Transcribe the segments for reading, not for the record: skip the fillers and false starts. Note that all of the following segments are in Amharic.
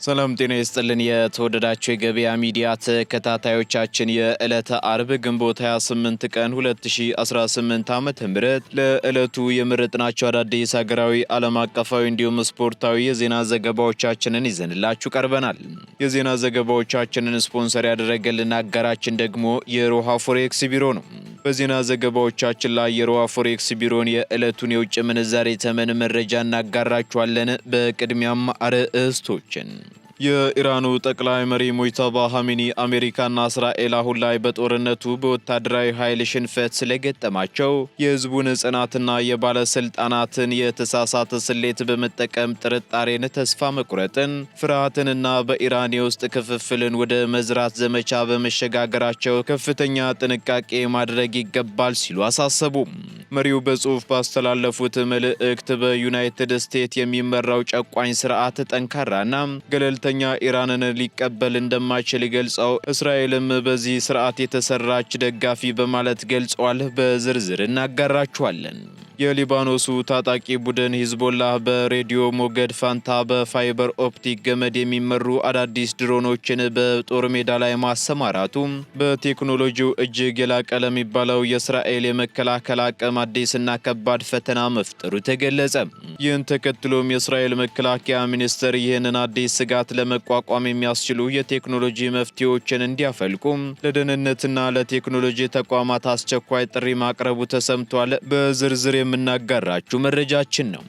ሰላም ጤና ይስጥልን የተወደዳችሁ የገበያ ሚዲያ ተከታታዮቻችን የዕለተ አርብ ግንቦት 28 ቀን 2018 ዓ.ም ለዕለቱ የመረጥናቸው አዳዲስ ሀገራዊ ዓለም አቀፋዊ እንዲሁም ስፖርታዊ የዜና ዘገባዎቻችንን ይዘንላችሁ ቀርበናል። የዜና ዘገባዎቻችንን ስፖንሰር ያደረገልን አጋራችን ደግሞ የሮሃ ፎሬክስ ቢሮ ነው። በዜና ዘገባዎቻችን ላይ የሮሃ ፎሬክስ ቢሮን የዕለቱን የውጭ ምንዛሬ ተመን መረጃ እናጋራችኋለን። በቅድሚያም አርዕስቶችን የኢራኑ ጠቅላይ መሪ ሙጅተባ ኻሜኒ አሜሪካና እስራኤል አሁን ላይ በጦርነቱ በወታደራዊ ኃይል ሽንፈት ስለገጠማቸው የህዝቡን ጽናትና የባለስልጣናትን የተሳሳተ ስሌት በመጠቀም ጥርጣሬን፣ ተስፋ መቁረጥን፣ ፍርሃትንና በኢራን የውስጥ ክፍፍልን ወደ መዝራት ዘመቻ በመሸጋገራቸው ከፍተኛ ጥንቃቄ ማድረግ ይገባል ሲሉ አሳሰቡ። መሪው በጽሑፍ ባስተላለፉት መልእክት በዩናይትድ ስቴትስ የሚመራው ጨቋኝ ስርዓት ጠንካራና ገለልተኛ ኢራንን ሊቀበል እንደማይችል ገልጸው እስራኤልም በዚህ ስርዓት የተሰራች ደጋፊ በማለት ገልጸዋል። በዝርዝር እናጋራችኋለን። የሊባኖሱ ታጣቂ ቡድን ሂዝቦላህ በሬዲዮ ሞገድ ፋንታ በፋይበር ኦፕቲክ ገመድ የሚመሩ አዳዲስ ድሮኖችን በጦር ሜዳ ላይ ማሰማራቱ በቴክኖሎጂው እጅግ የላቀ ለሚባለው የእስራኤል የመከላከል አቅም አዲስና ከባድ ፈተና መፍጠሩ ተገለጸ። ይህን ተከትሎም የእስራኤል መከላከያ ሚኒስቴር ይህንን አዲስ ስጋት ለመቋቋም የሚያስችሉ የቴክኖሎጂ መፍትሄዎችን እንዲያፈልቁ ለደህንነትና ለቴክኖሎጂ ተቋማት አስቸኳይ ጥሪ ማቅረቡ ተሰምቷል። በዝርዝር የምናጋራችሁ መረጃችን ነው።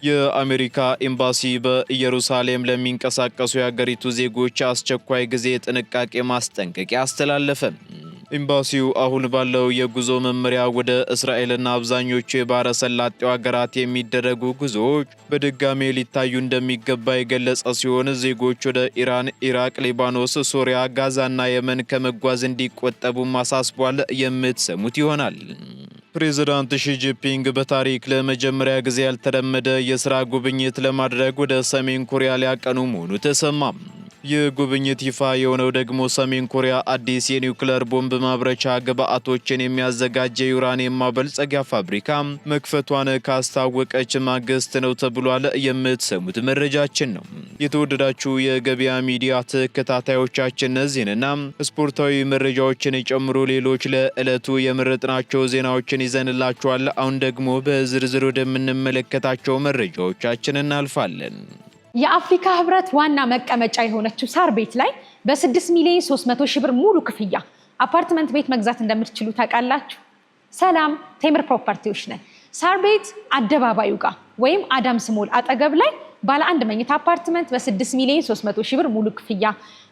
የአሜሪካ ኤምባሲ በኢየሩሳሌም ለሚንቀሳቀሱ የሀገሪቱ ዜጎች አስቸኳይ ጊዜ ጥንቃቄ ማስጠንቀቂያ አስተላለፈ። ኤምባሲው አሁን ባለው የጉዞ መመሪያ ወደ እስራኤልና አብዛኞቹ የባህረ ሰላጤው ሀገራት የሚደረጉ ጉዞዎች በድጋሜ ሊታዩ እንደሚገባ የገለጸ ሲሆን ዜጎች ወደ ኢራን፣ ኢራቅ፣ ሊባኖስ፣ ሶሪያ፣ ጋዛና የመን ከመጓዝ እንዲቆጠቡ ማሳስቧል። የምትሰሙት ይሆናል። ፕሬዝዳንት ሺጂፒንግ በታሪክ ለመጀመሪያ ጊዜ ያልተለመደ የሥራ ጉብኝት ለማድረግ ወደ ሰሜን ኮሪያ ሊያቀኑ መሆኑ ተሰማ። ይህ ጉብኝት ይፋ የሆነው ደግሞ ሰሜን ኮሪያ አዲስ የኒውክሌር ቦምብ ማምረቻ ግብዓቶችን የሚያዘጋጅ የዩራኒየም ማበልጸጊያ ፋብሪካ መክፈቷን ካስታወቀች ማግስት ነው ተብሏል። የምትሰሙት መረጃችን ነው። የተወደዳችሁ የገበያ ሚዲያ ተከታታዮቻችን እነዚህንና ስፖርታዊ መረጃዎችን ጨምሮ ሌሎች ለዕለቱ የመረጥናቸው ዜናዎችን ይዘንላችኋል። አሁን ደግሞ በዝርዝር ወደምንመለከታቸው መረጃዎቻችን እናልፋለን። የአፍሪካ ህብረት ዋና መቀመጫ የሆነችው ሳር ቤት ላይ በ6 ሚሊዮን 300 ሺህ ብር ሙሉ ክፍያ አፓርትመንት ቤት መግዛት እንደምትችሉ ታውቃላችሁ? ሰላም ቴምር ፕሮፐርቲዎች ነን። ሳር ቤት አደባባዩ ጋር ወይም አዳምስ ሞል አጠገብ ላይ ባለ 1 መኝታ አፓርትመንት በ6 ሚሊዮን 300 ሺህ ብር ሙሉ ክፍያ፣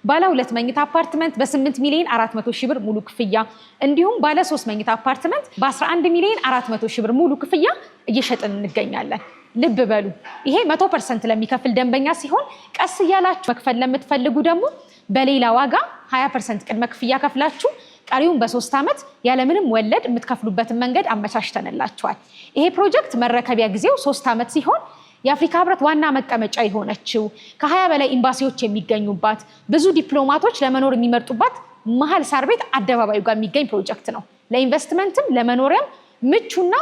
ባለ 2 መኝታ አፓርትመንት በ8 ሚሊዮን 400 ሺህ ብር ሙሉ ክፍያ እንዲሁም ባለ 3 መኝታ አፓርትመንት በ11 ሚሊዮን 400 ሺህ ብር ሙሉ ክፍያ እየሸጥን እንገኛለን። ልብ በሉ፣ ይሄ 100% ለሚከፍል ደንበኛ ሲሆን ቀስ እያላችሁ መክፈል ለምትፈልጉ ደግሞ በሌላ ዋጋ 20% ቅድመ ክፍያ ከፍላችሁ ቀሪውን በ3 ዓመት ያለምንም ወለድ የምትከፍሉበትን መንገድ አመቻችተንላችኋል። ይሄ ፕሮጀክት መረከቢያ ጊዜው 3 ዓመት ሲሆን የአፍሪካ ህብረት ዋና መቀመጫ የሆነችው ከ20 በላይ ኤምባሲዎች የሚገኙባት ብዙ ዲፕሎማቶች ለመኖር የሚመርጡባት መሀል ሳር ቤት አደባባዩ ጋር የሚገኝ ፕሮጀክት ነው። ለኢንቨስትመንትም ለመኖሪያም ምቹና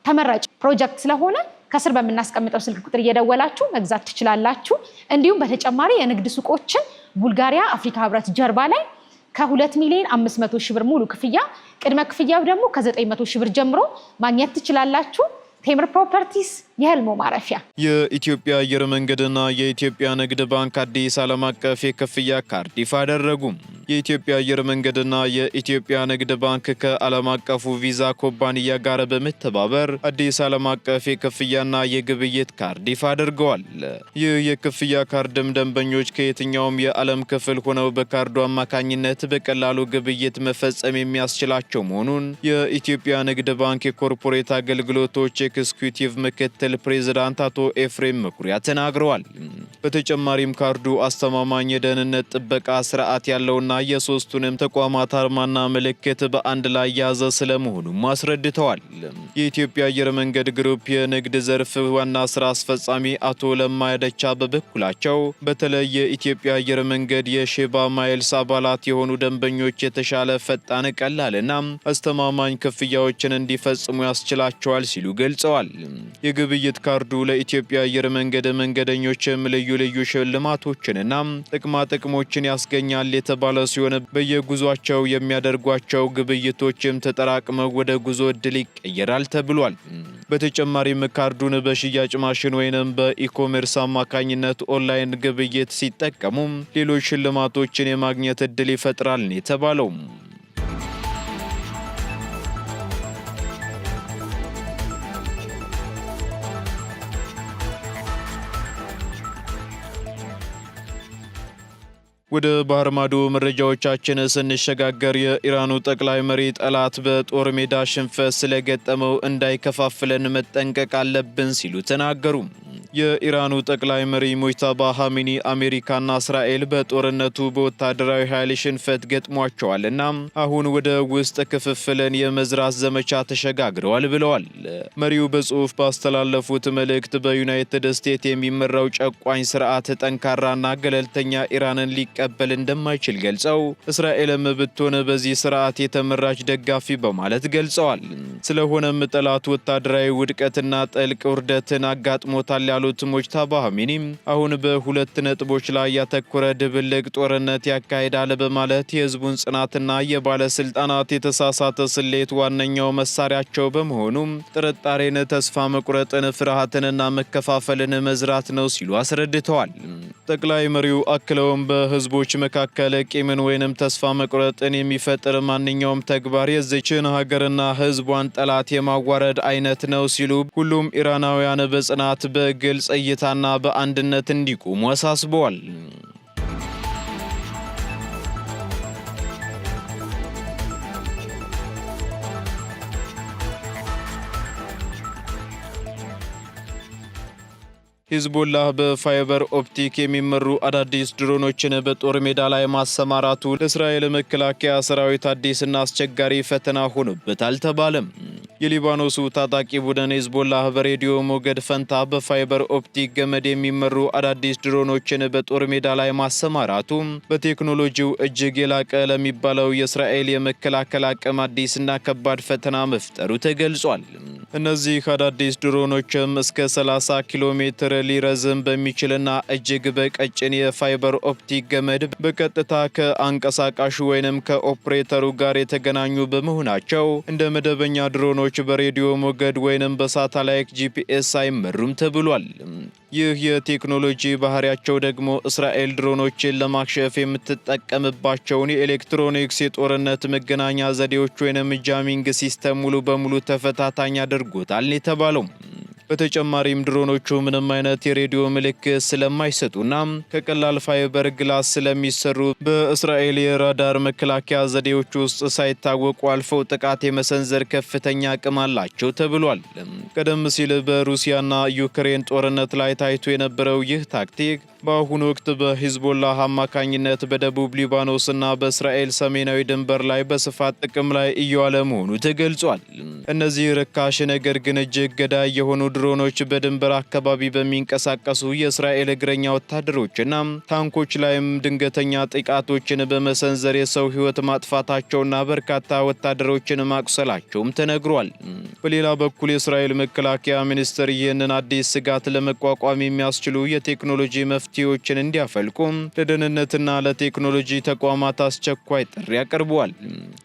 ተመራጭ ፕሮጀክት ስለሆነ ከስር በምናስቀምጠው ስልክ ቁጥር እየደወላችሁ መግዛት ትችላላችሁ። እንዲሁም በተጨማሪ የንግድ ሱቆችን ቡልጋሪያ አፍሪካ ህብረት ጀርባ ላይ ከ2 ሚሊዮን 500 ሺህ ብር ሙሉ ክፍያ፣ ቅድመ ክፍያው ደግሞ ከ900 ሺህ ብር ጀምሮ ማግኘት ትችላላችሁ። ቴምር ፕሮፐርቲስ የህልሞ ማረፊያ። የኢትዮጵያ አየር መንገድና የኢትዮጵያ ንግድ ባንክ አዲስ ዓለም አቀፍ የክፍያ ካርድ ይፋ አደረጉ። የኢትዮጵያ አየር መንገድና የኢትዮጵያ ንግድ ባንክ ከዓለም አቀፉ ቪዛ ኩባንያ ጋር በመተባበር አዲስ ዓለም አቀፍ የክፍያና የግብይት ካርድ ይፋ አድርገዋል። ይህ የክፍያ ካርድም ደንበኞች ከየትኛውም የዓለም ክፍል ሆነው በካርዱ አማካኝነት በቀላሉ ግብይት መፈጸም የሚያስችላቸው መሆኑን የኢትዮጵያ ንግድ ባንክ የኮርፖሬት አገልግሎቶች ኤክስኪዩቲቭ ምክትል ፕሬዝዳንት አቶ ኤፍሬም መኩሪያ ተናግረዋል። በተጨማሪም ካርዱ አስተማማኝ የደህንነት ጥበቃ ስርዓት ያለውና የሶስቱንም ተቋማት አርማና ምልክት በአንድ ላይ ያዘ ስለመሆኑም አስረድተዋል። የኢትዮጵያ አየር መንገድ ግሩፕ የንግድ ዘርፍ ዋና ስራ አስፈጻሚ አቶ ለማ ያደቻ በበኩላቸው በተለይ የኢትዮጵያ አየር መንገድ የሼባ ማይልስ አባላት የሆኑ ደንበኞች የተሻለ ፈጣን፣ ቀላልና አስተማማኝ ክፍያዎችን እንዲፈጽሙ ያስችላቸዋል ሲሉ ገልጸዋል። የግብይት የግብይት ካርዱ ለኢትዮጵያ አየር መንገድ መንገደኞችም ልዩ ልዩ ሽልማቶችንና ጥቅማ ጥቅሞችን ያስገኛል የተባለ ሲሆን በየጉዟቸው የሚያደርጓቸው ግብይቶችም ተጠራቅመው ወደ ጉዞ ዕድል ይቀየራል ተብሏል። በተጨማሪም ካርዱን በሽያጭ ማሽን ወይንም በኢኮሜርስ አማካኝነት ኦንላይን ግብይት ሲጠቀሙ ሌሎች ሽልማቶችን የማግኘት ዕድል ይፈጥራል የተባለው። ወደ ባህር ማዶ መረጃዎቻችን ስንሸጋገር የኢራኑ ጠቅላይ መሪ ጠላት በጦር ሜዳ ሽንፈት ስለገጠመው እንዳይከፋፍለን መጠንቀቅ አለብን ሲሉ ተናገሩ። የኢራኑ ጠቅላይ መሪ ሙጅተባ ኻሜኒ አሜሪካና እስራኤል በጦርነቱ በወታደራዊ ኃይል ሽንፈት ገጥሟቸዋልና አሁን ወደ ውስጥ ክፍፍልን የመዝራት ዘመቻ ተሸጋግረዋል ብለዋል። መሪው በጽሑፍ ባስተላለፉት መልእክት በዩናይትድ ስቴትስ የሚመራው ጨቋኝ ስርዓት ጠንካራና ገለልተኛ ኢራንን ሊቀበል እንደማይችል ገልጸው እስራኤልም ብትሆን በዚህ ስርዓት የተመራች ደጋፊ በማለት ገልጸዋል። ስለሆነም ጠላት ወታደራዊ ውድቀትና ጥልቅ ውርደትን አጋጥሞታል ያሉት ሙጅተባ ኻሜኒ አሁን በሁለት ነጥቦች ላይ ያተኮረ ድብልቅ ጦርነት ያካሂዳል በማለት የህዝቡን ጽናትና የባለስልጣናት የተሳሳተ ስሌት ዋነኛው መሳሪያቸው በመሆኑ ጥርጣሬን፣ ተስፋ መቁረጥን፣ ፍርሃትንና መከፋፈልን መዝራት ነው ሲሉ አስረድተዋል። ጠቅላይ መሪው አክለውም በህዝቦች መካከል ቂምን ወይንም ተስፋ መቁረጥን የሚፈጥር ማንኛውም ተግባር የዚችን ሀገርና ህዝቧን ጠላት የማዋረድ አይነት ነው ሲሉ ሁሉም ኢራናውያን በጽናት በግልጽ እይታና በአንድነት እንዲቆሙ አሳስበዋል። ሂዝቦላህ በፋይበር ኦፕቲክ የሚመሩ አዳዲስ ድሮኖችን በጦር ሜዳ ላይ ማሰማራቱ ለእስራኤል መከላከያ ሰራዊት አዲስና አስቸጋሪ ፈተና ሆኖበታል ተባለም። የሊባኖሱ ታጣቂ ቡድን ሂዝቦላህ በሬዲዮ ሞገድ ፈንታ በፋይበር ኦፕቲክ ገመድ የሚመሩ አዳዲስ ድሮኖችን በጦር ሜዳ ላይ ማሰማራቱ በቴክኖሎጂው እጅግ የላቀ ለሚባለው የእስራኤል የመከላከል አቅም አዲስና ከባድ ፈተና መፍጠሩ ተገልጿል። እነዚህ አዳዲስ ድሮኖችም እስከ 30 ኪሎ ሜትር ሊረዝም በሚችልና እጅግ በቀጭን የፋይበር ኦፕቲክ ገመድ በቀጥታ ከአንቀሳቃሹ ወይንም ከኦፕሬተሩ ጋር የተገናኙ በመሆናቸው እንደ መደበኛ ድሮኖች በሬዲዮ ሞገድ ወይንም በሳተላይት ጂፒኤስ አይመሩም ተብሏል። ይህ የቴክኖሎጂ ባህሪያቸው ደግሞ እስራኤል ድሮኖችን ለማክሸፍ የምትጠቀምባቸውን የኤሌክትሮኒክስ የጦርነት መገናኛ ዘዴዎች ወይንም ጃሚንግ ሲስተም ሙሉ በሙሉ ተፈታታኝ አድርጎታል የተባለው። በተጨማሪም ድሮኖቹ ምንም አይነት የሬዲዮ ምልክት ስለማይሰጡና ከቀላል ፋይበር ግላስ ስለሚሰሩ በእስራኤል የራዳር መከላከያ ዘዴዎች ውስጥ ሳይታወቁ አልፈው ጥቃት የመሰንዘር ከፍተኛ አቅም አላቸው ተብሏል። ቀደም ሲል በሩሲያና ዩክሬን ጦርነት ላይ ታይቶ የነበረው ይህ ታክቲክ በአሁኑ ወቅት በሂዝቦላህ አማካኝነት በደቡብ ሊባኖስና በእስራኤል ሰሜናዊ ድንበር ላይ በስፋት ጥቅም ላይ እየዋለ መሆኑ ተገልጿል። እነዚህ ርካሽ ነገር ግን እጅግ ገዳይ የሆኑ ድሮኖች በድንበር አካባቢ በሚንቀሳቀሱ የእስራኤል እግረኛ ወታደሮችና ታንኮች ላይም ድንገተኛ ጥቃቶችን በመሰንዘር የሰው ሕይወት ማጥፋታቸውና በርካታ ወታደሮችን ማቁሰላቸውም ተነግሯል። በሌላ በኩል የእስራኤል መከላከያ ሚኒስቴር ይህንን አዲስ ስጋት ለመቋቋም የሚያስችሉ የቴክኖሎጂ መፍትሄዎችን እንዲያፈልቁ ለደህንነትና ለቴክኖሎጂ ተቋማት አስቸኳይ ጥሪ አቅርበዋል።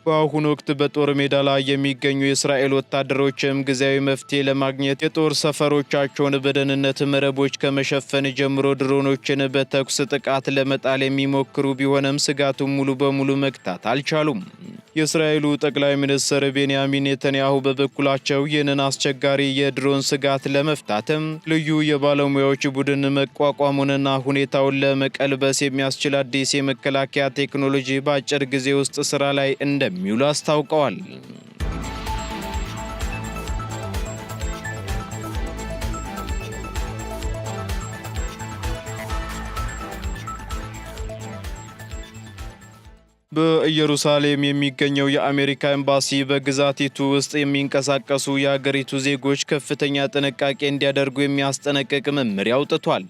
በአሁኑ ወቅት በጦር ሜዳ ላይ የሚገኙ የእስራኤል ወታደሮችም ጊዜያዊ መፍትሄ ለማግኘት የጦር ሰፈሮቻቸውን በደህንነት መረቦች ከመሸፈን ጀምሮ ድሮኖችን በተኩስ ጥቃት ለመጣል የሚሞክሩ ቢሆንም ስጋቱን ሙሉ በሙሉ መግታት አልቻሉም። የእስራኤሉ ጠቅላይ ሚኒስትር ቤንያሚን ኔታንያሁ በበኩላቸው ይህንን አስቸጋሪ የድሮን ስጋት ለመፍታትም ልዩ የባለሙያዎች ቡድን መቋቋሙንና ሁኔታውን ለመቀልበስ የሚያስችል አዲስ የመከላከያ ቴክኖሎጂ በአጭር ጊዜ ውስጥ ስራ ላይ እንደሚውል አስታውቀዋል። በኢየሩሳሌም የሚገኘው የአሜሪካ ኤምባሲ በግዛቲቱ ውስጥ የሚንቀሳቀሱ የአገሪቱ ዜጎች ከፍተኛ ጥንቃቄ እንዲያደርጉ የሚያስጠነቅቅ መመሪያ አውጥቷል።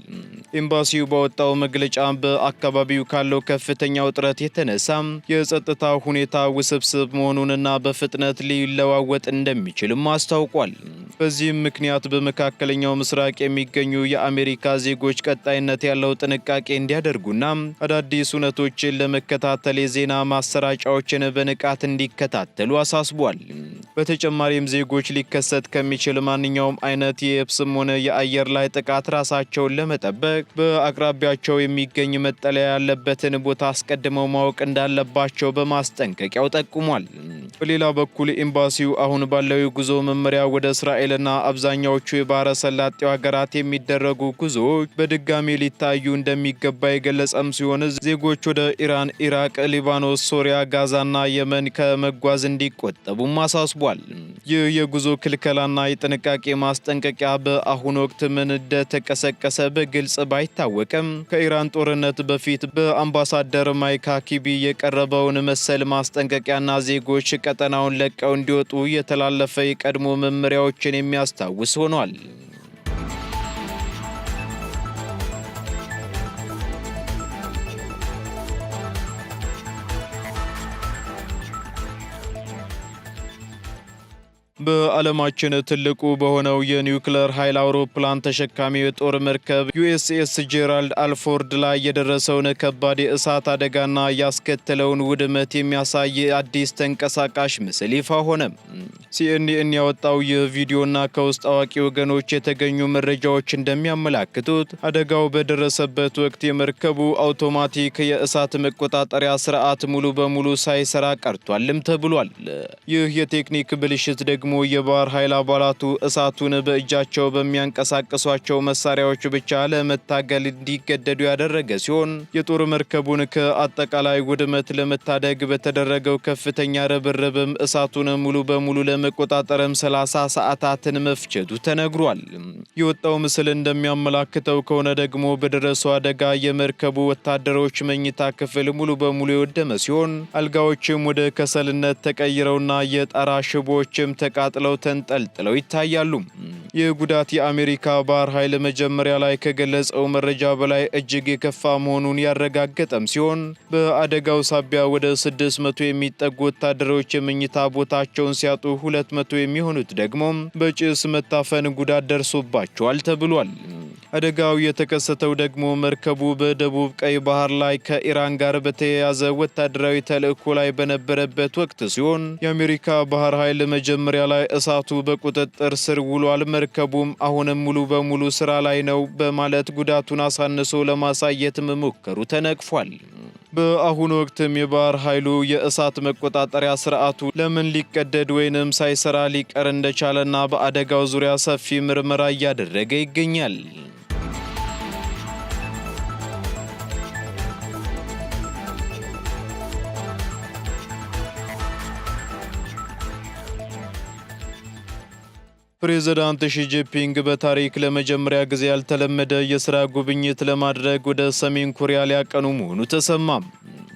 ኤምባሲው ባወጣው መግለጫ በአካባቢው ካለው ከፍተኛ ውጥረት የተነሳ የጸጥታ ሁኔታ ውስብስብ መሆኑንና በፍጥነት ሊለዋወጥ እንደሚችልም አስታውቋል። በዚህም ምክንያት በመካከለኛው ምስራቅ የሚገኙ የአሜሪካ ዜጎች ቀጣይነት ያለው ጥንቃቄ እንዲያደርጉና አዳዲስ እውነቶችን ለመከታተል የዜና ማሰራጫዎችን በንቃት እንዲከታተሉ አሳስቧል። በተጨማሪም ዜጎች ሊከሰት ከሚችል ማንኛውም አይነት የየብስም ሆነ የአየር ላይ ጥቃት ራሳቸውን ለመጠበቅ በአቅራቢያቸው የሚገኝ መጠለያ ያለበትን ቦታ አስቀድመው ማወቅ እንዳለባቸው በማስጠንቀቂያው ጠቁሟል። በሌላ በኩል ኤምባሲው አሁን ባለው የጉዞ መመሪያ ወደ እስራኤልና አብዛኛዎቹ የባህረ ሰላጤው ሀገራት የሚደረጉ ጉዞዎች በድጋሚ ሊታዩ እንደሚገባ የገለጸም ሲሆን ዜጎች ወደ ኢራን፣ ኢራቅ፣ ሊባኖስ፣ ሶሪያ፣ ጋዛና የመን ከመጓዝ እንዲቆጠቡም አሳስቧል። ይህ የጉዞ ክልከላና የጥንቃቄ ማስጠንቀቂያ በአሁኑ ወቅት ምን እንደተቀሰቀሰ በግልጽ ባይታወቅም ከኢራን ጦርነት በፊት በአምባሳደር ማይክ ሀኪቢ የቀረበውን መሰል ማስጠንቀቂያና ዜጎች ቀጠናውን ለቀው እንዲወጡ የተላለፈ የቀድሞ መመሪያዎችን የሚያስታውስ ሆኗል። በዓለማችን ትልቁ በሆነው የኒውክሌር ኃይል አውሮፕላን ተሸካሚ የጦር መርከብ ዩኤስኤስ ጄራልድ አልፎርድ ላይ የደረሰውን ከባድ የእሳት አደጋና ያስከተለውን ውድመት የሚያሳይ አዲስ ተንቀሳቃሽ ምስል ይፋ ሆነ። ሲኤንኤን ያወጣው ይህ ቪዲዮና ከውስጥ አዋቂ ወገኖች የተገኙ መረጃዎች እንደሚያመላክቱት አደጋው በደረሰበት ወቅት የመርከቡ አውቶማቲክ የእሳት መቆጣጠሪያ ስርዓት ሙሉ በሙሉ ሳይሰራ ቀርቷልም ተብሏል። ይህ የቴክኒክ ብልሽት ደግሞ የባህር ኃይል አባላቱ እሳቱን በእጃቸው በሚያንቀሳቅሷቸው መሳሪያዎች ብቻ ለመታገል እንዲገደዱ ያደረገ ሲሆን የጦር መርከቡን ከአጠቃላይ ውድመት ለመታደግ በተደረገው ከፍተኛ ርብርብም እሳቱን ሙሉ በሙሉ ለመቆጣጠርም 30 ሰዓታትን መፍጀቱ ተነግሯል። የወጣው ምስል እንደሚያመላክተው ከሆነ ደግሞ በደረሰው አደጋ የመርከቡ ወታደሮች መኝታ ክፍል ሙሉ በሙሉ የወደመ ሲሆን አልጋዎችም ወደ ከሰልነት ተቀይረውና የጣራ ሽቦዎችም ተቃጥለው ተንጠልጥለው ይታያሉ። ይህ ጉዳት የአሜሪካ ባህር ኃይል መጀመሪያ ላይ ከገለጸው መረጃ በላይ እጅግ የከፋ መሆኑን ያረጋገጠም ሲሆን በአደጋው ሳቢያ ወደ 600 የሚጠጉ ወታደሮች የመኝታ ቦታቸውን ሲያጡ 200 የሚሆኑት ደግሞ በጭስ መታፈን ጉዳት ደርሶባቸዋል ተብሏል። አደጋው የተከሰተው ደግሞ መርከቡ በደቡብ ቀይ ባህር ላይ ከኢራን ጋር በተያያዘ ወታደራዊ ተልዕኮ ላይ በነበረበት ወቅት ሲሆን የአሜሪካ ባህር ኃይል መጀመሪያ ላይ እሳቱ በቁጥጥር ስር ውሏል፣ መርከቡም አሁንም ሙሉ በሙሉ ስራ ላይ ነው በማለት ጉዳቱን አሳንሶ ለማሳየት መሞከሩ ተነቅፏል። በአሁኑ ወቅትም የባህር ኃይሉ የእሳት መቆጣጠሪያ ስርዓቱ ለምን ሊቀደድ ወይንም ሳይሰራ ሊቀር እንደቻለና በአደጋው ዙሪያ ሰፊ ምርመራ እያደረገ ይገኛል። ፕሬዝዳንት ሺጂንፒንግ በታሪክ ለመጀመሪያ ጊዜ ያልተለመደ የሥራ ጉብኝት ለማድረግ ወደ ሰሜን ኮሪያ ሊያቀኑ መሆኑ ተሰማም።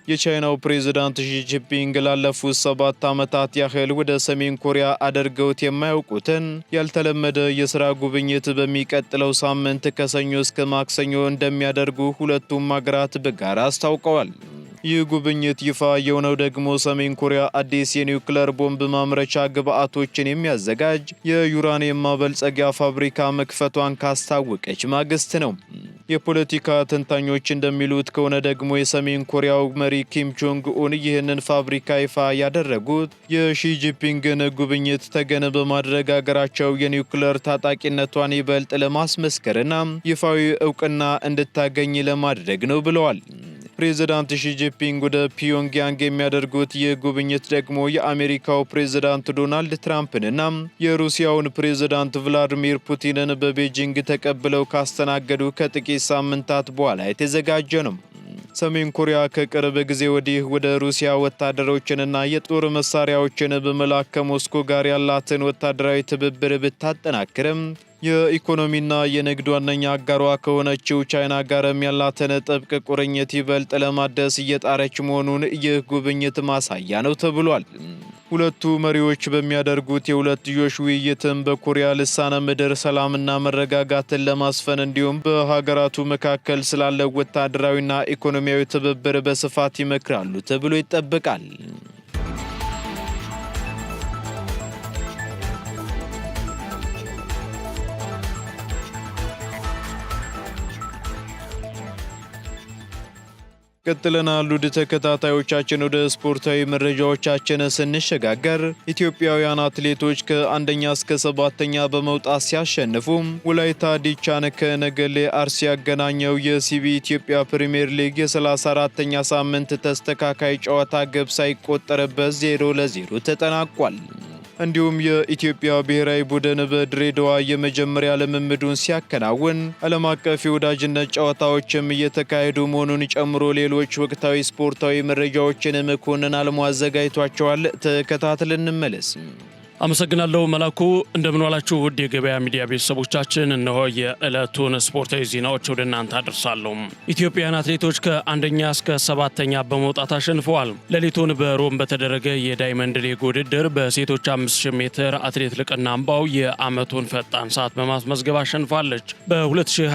የቻይናው ፕሬዝዳንት ሺጂንፒንግ ላለፉት 7 ዓመታት ያህል ወደ ሰሜን ኮሪያ አድርገውት የማያውቁትን ያልተለመደ የሥራ ጉብኝት በሚቀጥለው ሳምንት ከሰኞ እስከ ማክሰኞ እንደሚያደርጉ ሁለቱም ሀገራት በጋራ አስታውቀዋል። ይህ ጉብኝት ይፋ የሆነው ደግሞ ሰሜን ኮሪያ አዲስ የኒውክሌር ቦምብ ማምረቻ ግብዓቶችን የሚያዘጋጅ የዩራኒየም ማበልጸጊያ ፋብሪካ መክፈቷን ካስታወቀች ማግስት ነው። የፖለቲካ ተንታኞች እንደሚሉት ከሆነ ደግሞ የሰሜን ኮሪያው መሪ ኪም ጆንግ ኡን ይህንን ፋብሪካ ይፋ ያደረጉት የሺጂንፒንግን ጉብኝት ተገን በማድረግ አገራቸው የኒውክሌር ታጣቂነቷን ይበልጥ ለማስመስከርና ይፋዊ እውቅና እንድታገኝ ለማድረግ ነው ብለዋል። ፕሬዝዳንት ሺጂንፒንግ ወደ ፒዮንግያንግ የሚያደርጉት ይህ ጉብኝት ደግሞ የአሜሪካው ፕሬዝዳንት ዶናልድ ትራምፕንና የሩሲያውን ፕሬዝዳንት ቭላዲሚር ፑቲንን በቤጂንግ ተቀብለው ካስተናገዱ ከጥቂት ሳምንታት በኋላ የተዘጋጀ ነው። ሰሜን ኮሪያ ከቅርብ ጊዜ ወዲህ ወደ ሩሲያ ወታደሮችንና የጦር መሳሪያዎችን በመላክ ከሞስኮ ጋር ያላትን ወታደራዊ ትብብር ብታጠናክርም የኢኮኖሚና የንግድ ዋነኛ አጋሯ ከሆነችው ቻይና ጋርም ያላትን ጥብቅ ቁርኝት ይበልጥ ለማደስ እየጣረች መሆኑን ይህ ጉብኝት ማሳያ ነው ተብሏል። ሁለቱ መሪዎች በሚያደርጉት የሁለትዮሽ ውይይትም በኮሪያ ልሳነ ምድር ሰላምና መረጋጋትን ለማስፈን እንዲሁም በሀገራቱ መካከል ስላለው ወታደራዊና ኢኮኖሚያዊ ትብብር በስፋት ይመክራሉ ተብሎ ይጠበቃል። ቀጥለናል። ውድ ተከታታዮቻችን ወደ ስፖርታዊ መረጃዎቻችን ስንሸጋገር ኢትዮጵያውያን አትሌቶች ከአንደኛ እስከ ሰባተኛ በመውጣት ሲያሸንፉ ወላይታ ዲቻን ከነገሌ አርሲ ያገናኘው የሲቢ ኢትዮጵያ ፕሪሚየር ሊግ የ34ኛ ሳምንት ተስተካካይ ጨዋታ ግብ ሳይቆጠርበት 0-0 ተጠናቋል። እንዲሁም የኢትዮጵያ ብሔራዊ ቡድን በድሬዳዋ የመጀመሪያ ልምምዱን ሲያከናውን ዓለም አቀፍ የወዳጅነት ጨዋታዎችም እየተካሄዱ መሆኑን ጨምሮ ሌሎች ወቅታዊ ስፖርታዊ መረጃዎችን መኮንን አልሞ አዘጋጅቷቸዋል። ተከታትለን እንመለስ። አመሰግናለሁ መላኩ። እንደምን ዋላችሁ ውድ የገበያ ሚዲያ ቤተሰቦቻችን፣ እነሆ የዕለቱን ስፖርታዊ ዜናዎች ወደ እናንተ አደርሳለሁ። ኢትዮጵያውያን አትሌቶች ከአንደኛ እስከ ሰባተኛ በመውጣት አሸንፈዋል። ሌሊቱን በሮም በተደረገ የዳይመንድ ሊግ ውድድር በሴቶች 5000 ሜትር አትሌት ልቅና አምባው የዓመቱን ፈጣን ሰዓት በማስመዝገብ አሸንፋለች። በ2026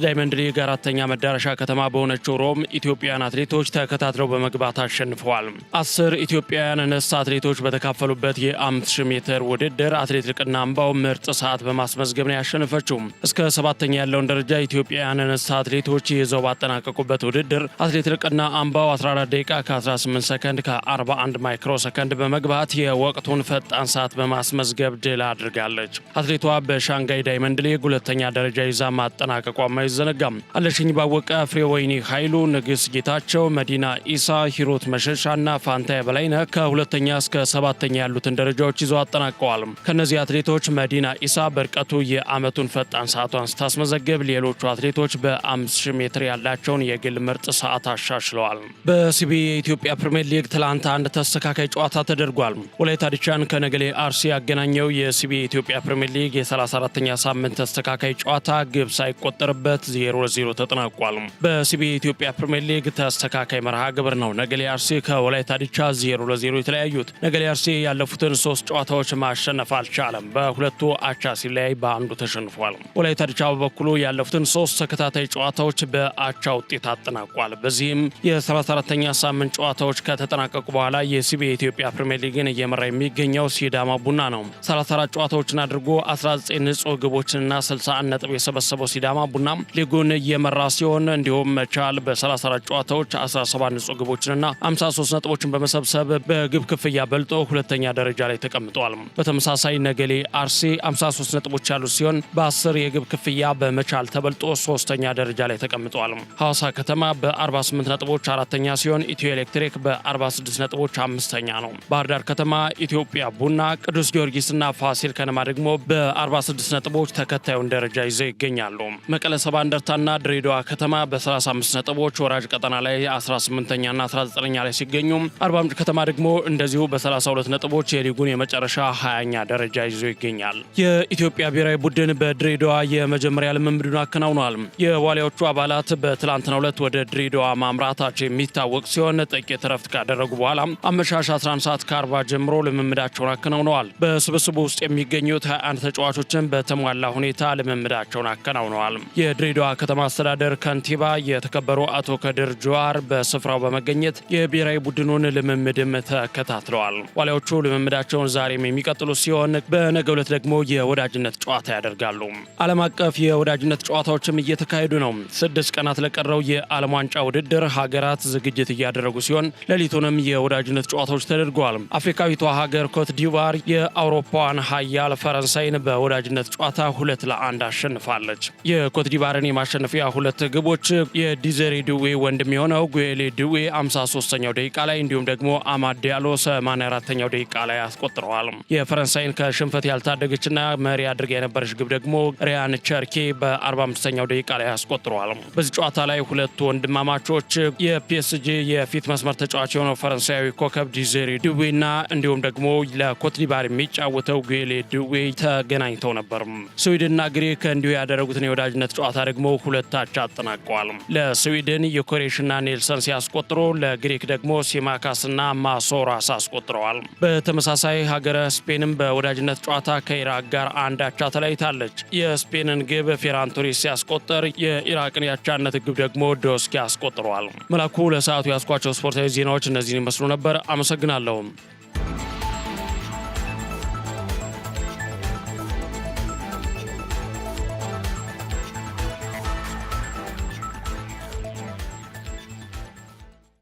ዳይመንድ ሊግ አራተኛ መዳረሻ ከተማ በሆነችው ሮም ኢትዮጵያውያን አትሌቶች ተከታትለው በመግባት አሸንፈዋል። 10 ኢትዮጵያውያን እንስት አትሌቶች በተካፈሉበት የ5000 ሜትር ውድድር አትሌት ልቅና አምባው ምርጥ ሰዓት በማስመዝገብ ነው ያሸነፈችው። እስከ ሰባተኛ ያለውን ደረጃ ኢትዮጵያውያን እንስት አትሌቶች ይዘው ባጠናቀቁበት ውድድር አትሌት ልቅና አምባው 14 ደቂቃ ከ18 ሰከንድ ከ41 ማይክሮ ሰከንድ በመግባት የወቅቱን ፈጣን ሰዓት በማስመዝገብ ድል አድርጋለች። አትሌቷ በሻንጋይ ዳይመንድ ሊግ ሁለተኛ ደረጃ ይዛ ማጠናቀቋም አይዘነጋም። አለሽኝ ባወቀ፣ ፍሬወይኒ ኃይሉ፣ ንግስ ጌታቸው፣ መዲና ኢሳ፣ ሂሩት መሸሻና ፋንታ በላይነህ ከሁለተኛ እስከ ሰባተኛ ያሉትን ደረጃዎች ይዘው አጠናቀዋል። ከነዚህ አትሌቶች መዲና ኢሳ በርቀቱ የዓመቱን ፈጣን ሰዓቷን ስታስመዘግብ፣ ሌሎቹ አትሌቶች በ5000 ሜትር ያላቸውን የግል ምርጥ ሰዓት አሻሽለዋል። በሲቢ የኢትዮጵያ ፕሪሚየር ሊግ ትላንት አንድ ተስተካካይ ጨዋታ ተደርጓል። ወላይታ ዲቻን ከነገሌ አርሲ ያገናኘው የሲቢ የኢትዮጵያ ፕሪሚየር ሊግ የ34ኛ ሳምንት ተስተካካይ ጨዋታ ግብ ሳይቆጠርበት 0-0 ተጠናቋል። በሲቢ የኢትዮጵያ ፕሪሚየር ሊግ ተስተካካይ መርሃ ግብር ነው ነገሌ አርሲ ከወላይታ ዲቻ 0-0 የተለያዩት። ነገሌ አርሲ ያለፉትን 3 ጨዋታዎች ማሸነፍ አልቻለም። በሁለቱ አቻ ሲለያይ በአንዱ ተሸንፏል። ወላይታ ዲቻ በበኩሉ ያለፉትን 3 ተከታታይ ጨዋታዎች በአቻ ውጤት አጠናቋል። በዚህም የ34ኛ ሳምንት ጨዋታዎች ከተጠናቀቁ በኋላ የሲቢ የኢትዮጵያ ፕሪሚየር ሊግን እየመራ የሚገኘው ሲዳማ ቡና ነው። 34 ጨዋታዎችን አድርጎ 19 ንጹህ ግቦችንና 61 ነጥብ የሰበሰበው ሲዳማ ቡና ሊጉን እየመራ ሲሆን፣ እንዲሁም መቻል በ34 ጨዋታዎች 17 ንጹህ ግቦችንና 53 ነጥቦችን በመሰብሰብ በግብ ክፍያ በልጦ ሁለተኛ ደረጃ ላይ ተቀምጧል። በተመሳሳይ ነገሌ አርሲ 53 ነጥቦች ያሉት ሲሆን በ10 የግብ ክፍያ በመቻል ተበልጦ ሶስተኛ ደረጃ ላይ ተቀምጧል። ሐዋሳ ከተማ በ48 ነጥቦች አራተኛ ሲሆን ኢትዮ ኤሌክትሪክ በ46 ነጥቦች አምስተኛ ነው። ባህር ዳር ከተማ፣ ኢትዮጵያ ቡና፣ ቅዱስ ጊዮርጊስና ፋሲል ከነማ ደግሞ በ46 ነጥቦች ተከታዩን ደረጃ ይዘው ይገኛሉ። መቀለ ሰባ እንደርታና ድሬዳዋ ከተማ በ35 ነጥቦች ወራጅ ቀጠና ላይ 18ኛና 19ኛ ላይ ሲገኙ፣ አርባ ምንጭ ከተማ ደግሞ እንደዚሁ በ32 ነጥቦች የሊጉን የመጨረሻ 20ኛ ደረጃ ይዞ ይገኛል። የኢትዮጵያ ብሔራዊ ቡድን በድሬዳዋ የመጀመሪያ ልምምዱን አከናውኗል። የዋሊያዎቹ አባላት በትላንትናው ዕለት ወደ ድሬዳዋ ማምራታቸው የሚታወቅ ሲሆን ጥቂት ረፍት ካደረጉ በኋላ አመሻሽ 11 ሰዓት ከ40 ጀምሮ ልምምዳቸውን አከናውነዋል። በስብስቡ ውስጥ የሚገኙት 21 ተጫዋቾችን በተሟላ ሁኔታ ልምምዳቸውን አከናውነዋል። የድሬዳዋ ከተማ አስተዳደር ከንቲባ የተከበሩ አቶ ከድር ጁዋር በስፍራው በመገኘት የብሔራዊ ቡድኑን ልምምድም ተከታትለዋል። ዋሊያዎቹ ልምምዳቸውን ዛሬም የሚቀጥሉ ሲሆን በነገው ዕለት ደግሞ የወዳጅነት ጨዋታ ያደርጋሉ። ዓለም አቀፍ የወዳጅነት ጨዋታዎችም እየተካሄዱ ነው። 6 ቀናት ለቀረው የዓለም ዋንጫ ውድድር ሀገራት ዝግጅት እያደረጉ ሲሆን ሌሊቱንም የወዳጅነት ጨዋታዎች ተደርገዋል። አፍሪካዊቷ ሀገር ኮት ዲቫር የአውሮፓዋን ሀያል ፈረንሳይን በወዳጅነት ጨዋታ 2-1 አሸንፋለች። የኮት ዲቫርን የማሸነፊያ 2 ግቦች የዲዘሬ ድዌ ወንድም የሆነው ጉኤሌ ድዌ 53ኛው ደቂቃ ላይ እንዲሁም ደግሞ አማድ ዲያሎ 84ኛው ደቂቃ ላይ አስቆጥረዋል። የፈረንሳይን ከሽንፈት ያልታደገችና መሪ አድርጋ የነበረች ግብ ደግሞ ሪያን ቸርኬ በ45ኛው ደቂቃ ላይ አስቆጥረዋል። በዚህ ጨዋታ ላይ ሁለቱ ወንድማማቾች የፒኤስጂ የፊት መስመር ተጫዋች የሆነው ፈረንሳዊ ኮከብ ዲዜሪ ዱዌና እንዲሁም ደግሞ ለኮትዲቫር የሚጫወተው ጉሌ ዱዌ ተገናኝተው ነበር። ስዊድንና ግሪክ እንዲሁ ያደረጉትን የወዳጅነት ጨዋታ ደግሞ 2-2 አጠናቀዋል። ለስዊድን ዮኬሬሽና ኔልሰን ሲያስቆጥሩ ለግሪክ ደግሞ ሲማካስና ማሶራስ አስቆጥረዋል። በተመሳሳይ ሀገረ ስፔንም በወዳጅነት ጨዋታ ከኢራቅ ጋር 1-1 ተለያይታለች። የስፔንን ግብ ፌራን ቶሬስ ሲያስቆጥር የኢራቅን ያቻነት ግብ ደግሞ ዶስኪ አስቆጥረዋል። መላኩ ለሰዓቱ ያስኳቸው ስፖርታዊ ዜናዎች እነዚህን ይመስሉ ነበር። አመሰግናለሁ።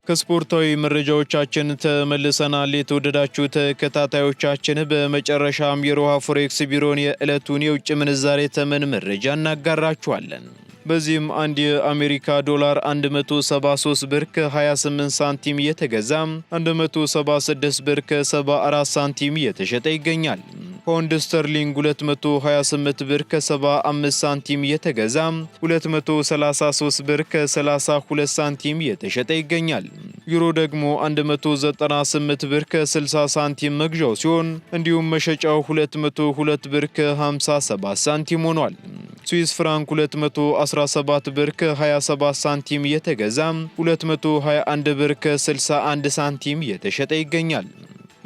ከስፖርታዊ መረጃዎቻችን ተመልሰናል። የተወደዳችሁ ተከታታዮቻችን በመጨረሻም የሮሃ ፎሬክስ ቢሮን የዕለቱን የውጭ ምንዛሬ ተመን መረጃ እናጋራችኋለን። በዚህም አንድ የአሜሪካ ዶላር 173 ብር ከ28 ሳንቲም እየተገዛ 176 ብር ከ74 ሳንቲም እየተሸጠ ይገኛል። ፓውንድ ስተርሊንግ 228 ብር ከ75 ሳንቲም እየተገዛ 233 ብር ከ32 ሳንቲም እየተሸጠ ይገኛል። ዩሮ ደግሞ 198 ብር ከ60 ሳንቲም መግዣው ሲሆን እንዲሁም መሸጫው 202 ብር ከ57 ሳንቲም ሆኗል። ስዊስ ፍራንክ 217 ብር ከ27 ሳንቲም እየተገዛ 221 ብር ከ61 ሳንቲም እየተሸጠ ይገኛል።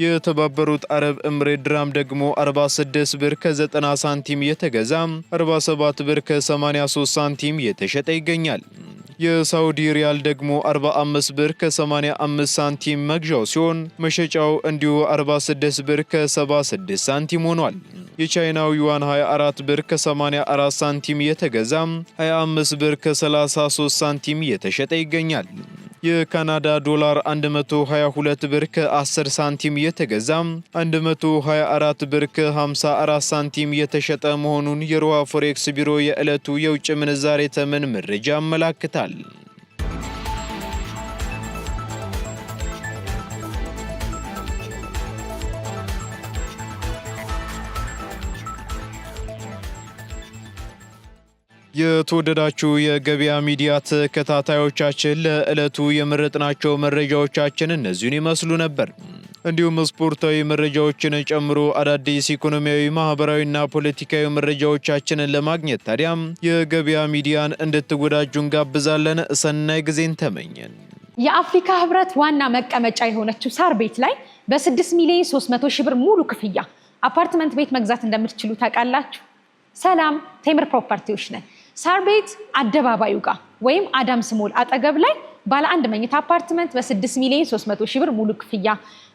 የተባበሩት አረብ ኤምሬት ድራም ደግሞ 46 ብር ከ90 ሳንቲም እየተገዛ 47 ብር ከ83 ሳንቲም እየተሸጠ ይገኛል። የሳውዲ ሪያል ደግሞ 45 ብር ከ85 ሳንቲም መግዣው ሲሆን መሸጫው እንዲሁ 46 ብር ከ76 ሳንቲም ሆኗል። የቻይናው ዩዋን 24 ብር ከ84 ሳንቲም እየተገዛ 25 ብር ከ33 ሳንቲም እየተሸጠ ይገኛል። የካናዳ ዶላር 122 ብር ከ10 ሳንቲም እየተገዛ 124 ብር ከ54 ሳንቲም እየተሸጠ መሆኑን የሮሃ ፎሬክስ ቢሮ የዕለቱ የውጭ ምንዛሬ ተመን መረጃ ያመለክታል። የተወደዳችሁ የገበያ ሚዲያ ተከታታዮቻችን ለዕለቱ የመረጥናቸው መረጃዎቻችን እነዚህን ይመስሉ ነበር። እንዲሁም ስፖርታዊ መረጃዎችን ጨምሮ አዳዲስ ኢኮኖሚያዊ፣ ማህበራዊና ፖለቲካዊ መረጃዎቻችንን ለማግኘት ታዲያም የገበያ ሚዲያን እንድትወዳጁ እንጋብዛለን። ሰናይ ጊዜን ተመኘን። የአፍሪካ ህብረት ዋና መቀመጫ የሆነችው ሳር ቤት ላይ በ6 ሚሊዮን 300 ሺህ ብር ሙሉ ክፍያ አፓርትመንት ቤት መግዛት እንደምትችሉ ታውቃላችሁ? ሰላም ቴምር ፕሮፐርቲዎች ነን። ሳር ቤት አደባባዩ ጋር ወይም አዳምስ ሞል አጠገብ ላይ ባለ 1 መኝታ አፓርትመንት በ6 ሚሊዮን 300 ሺህ ብር ሙሉ ክፍያ፣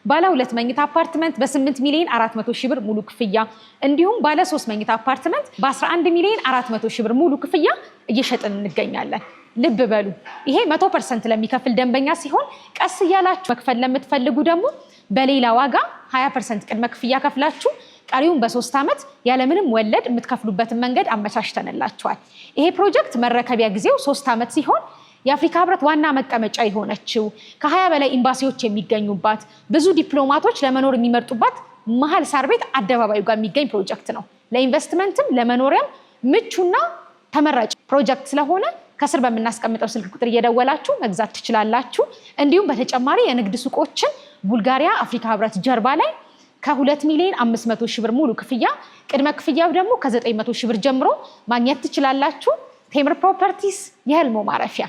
ባለ 2 መኝታ አፓርትመንት በ8 ሚሊዮን 400 ሺህ ብር ሙሉ ክፍያ እንዲሁም ባለ 3 መኝታ አፓርትመንት በ11 ሚሊዮን 400 ሺህ ብር ሙሉ ክፍያ እየሸጥን እንገኛለን። ልብ በሉ፣ ይሄ 100% ለሚከፍል ደንበኛ ሲሆን ቀስ እያላችሁ መክፈል ለምትፈልጉ ደግሞ በሌላ ዋጋ 20% ቅድመ ክፍያ ከፍላችሁ ቀሪውን በ3 ዓመት ያለምንም ወለድ የምትከፍሉበትን መንገድ አመቻችተንላችኋል። ይሄ ፕሮጀክት መረከቢያ ጊዜው 3 ዓመት ሲሆን የአፍሪካ ህብረት ዋና መቀመጫ የሆነችው ከ20 በላይ ኤምባሲዎች የሚገኙባት ብዙ ዲፕሎማቶች ለመኖር የሚመርጡባት መሀል ሳር ቤት አደባባዩ ጋር የሚገኝ ፕሮጀክት ነው። ለኢንቨስትመንትም ለመኖሪያም ምቹና ተመራጭ ፕሮጀክት ስለሆነ ከስር በምናስቀምጠው ስልክ ቁጥር እየደወላችሁ መግዛት ትችላላችሁ። እንዲሁም በተጨማሪ የንግድ ሱቆችን ቡልጋሪያ አፍሪካ ህብረት ጀርባ ላይ ከ2 ሚሊዮን 500 ሺህ ብር ሙሉ ክፍያ፣ ቅድመ ክፍያው ደግሞ ከ900 ሺህ ብር ጀምሮ ማግኘት ትችላላችሁ። ቴምር ፕሮፐርቲስ የህልሞ ማረፊያ